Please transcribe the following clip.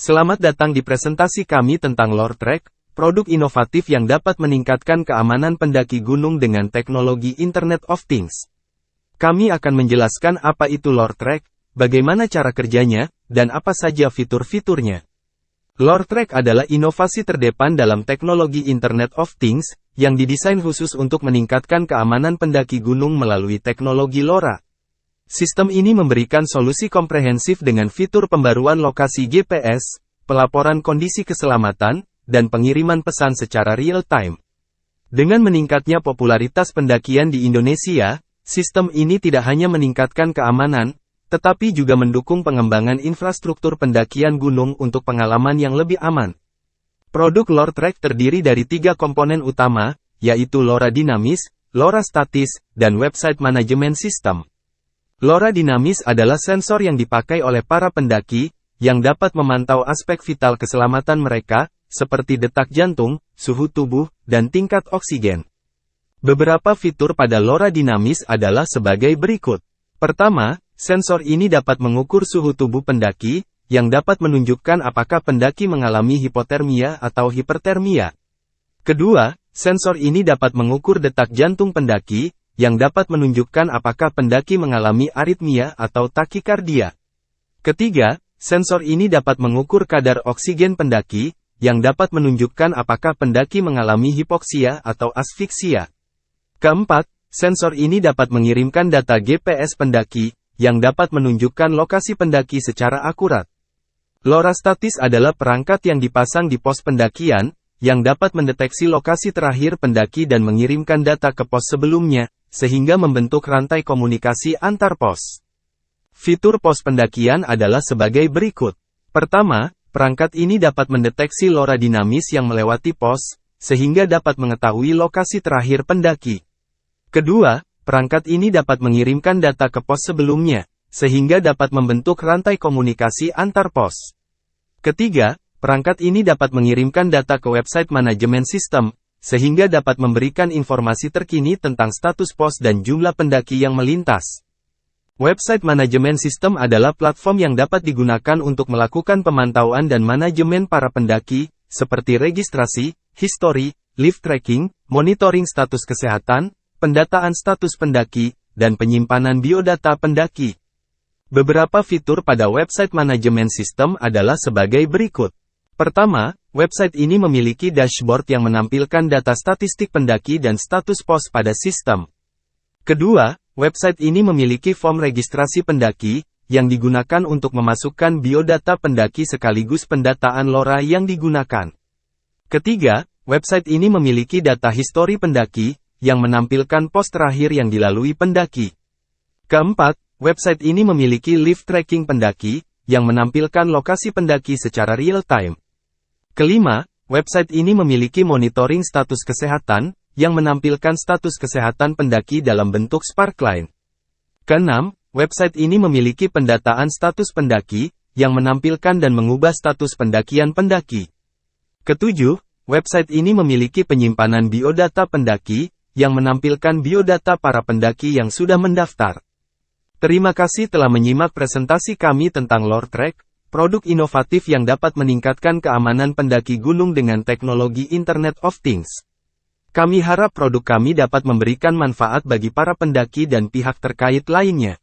Selamat datang di presentasi kami tentang LoreTrack, produk inovatif yang dapat meningkatkan keamanan pendaki gunung dengan teknologi Internet of Things. Kami akan menjelaskan apa itu LoreTrack, bagaimana cara kerjanya, dan apa saja fitur-fiturnya. LoreTrack adalah inovasi terdepan dalam teknologi Internet of Things, yang didesain khusus untuk meningkatkan keamanan pendaki gunung melalui teknologi LoRa. Sistem ini memberikan solusi komprehensif dengan fitur pembaruan lokasi GPS, pelaporan kondisi keselamatan, dan pengiriman pesan secara real-time. Dengan meningkatnya popularitas pendakian di Indonesia, sistem ini tidak hanya meningkatkan keamanan, tetapi juga mendukung pengembangan infrastruktur pendakian gunung untuk pengalaman yang lebih aman. Produk LoreTrack terdiri dari 3 komponen utama, yaitu LoRa Dinamis, LoRa Statis, dan Website Management System. LoRa Dinamis adalah sensor yang dipakai oleh para pendaki, yang dapat memantau aspek vital keselamatan mereka, seperti detak jantung, suhu tubuh, dan tingkat oksigen. Beberapa fitur pada LoRa Dinamis adalah sebagai berikut. Pertama, sensor ini dapat mengukur suhu tubuh pendaki, yang dapat menunjukkan apakah pendaki mengalami hipotermia atau hipertermia. Kedua, sensor ini dapat mengukur detak jantung pendaki, yang dapat menunjukkan apakah pendaki mengalami aritmia atau takikardia. Ketiga, sensor ini dapat mengukur kadar oksigen pendaki, yang dapat menunjukkan apakah pendaki mengalami hipoksia atau asfiksia. Keempat, sensor ini dapat mengirimkan data GPS pendaki, yang dapat menunjukkan lokasi pendaki secara akurat. LoRa Statis adalah perangkat yang dipasang di pos pendakian, yang dapat mendeteksi lokasi terakhir pendaki dan mengirimkan data ke pos sebelumnya, sehingga membentuk rantai komunikasi antar pos. Fitur pos pendakian adalah sebagai berikut. Pertama, perangkat ini dapat mendeteksi LoRa Dinamis yang melewati pos, sehingga dapat mengetahui lokasi terakhir pendaki. Kedua, perangkat ini dapat mengirimkan data ke pos sebelumnya, sehingga dapat membentuk rantai komunikasi antar pos. Ketiga, perangkat ini dapat mengirimkan data ke Website Management System, sehingga dapat memberikan informasi terkini tentang status pos dan jumlah pendaki yang melintas. Website Management System adalah platform yang dapat digunakan untuk melakukan pemantauan dan manajemen para pendaki, seperti registrasi, histori, lift tracking, monitoring status kesehatan, pendataan status pendaki, dan penyimpanan biodata pendaki. Beberapa fitur pada Website Management System adalah sebagai berikut. Pertama, website ini memiliki dashboard yang menampilkan data statistik pendaki dan status pos pada sistem. Kedua, website ini memiliki form registrasi pendaki, yang digunakan untuk memasukkan biodata pendaki sekaligus pendataan LoRa yang digunakan. Ketiga, website ini memiliki data histori pendaki, yang menampilkan pos terakhir yang dilalui pendaki. Keempat, website ini memiliki lift tracking pendaki, yang menampilkan lokasi pendaki secara real-time. Kelima, website ini memiliki monitoring status kesehatan, yang menampilkan status kesehatan pendaki dalam bentuk sparkline. Keenam, website ini memiliki pendataan status pendaki, yang menampilkan dan mengubah status pendakian pendaki. Ketujuh, website ini memiliki penyimpanan biodata pendaki, yang menampilkan biodata para pendaki yang sudah mendaftar. Terima kasih telah menyimak presentasi kami tentang LoreTrack, produk inovatif yang dapat meningkatkan keamanan pendaki gunung dengan teknologi Internet of Things. Kami harap produk kami dapat memberikan manfaat bagi para pendaki dan pihak terkait lainnya.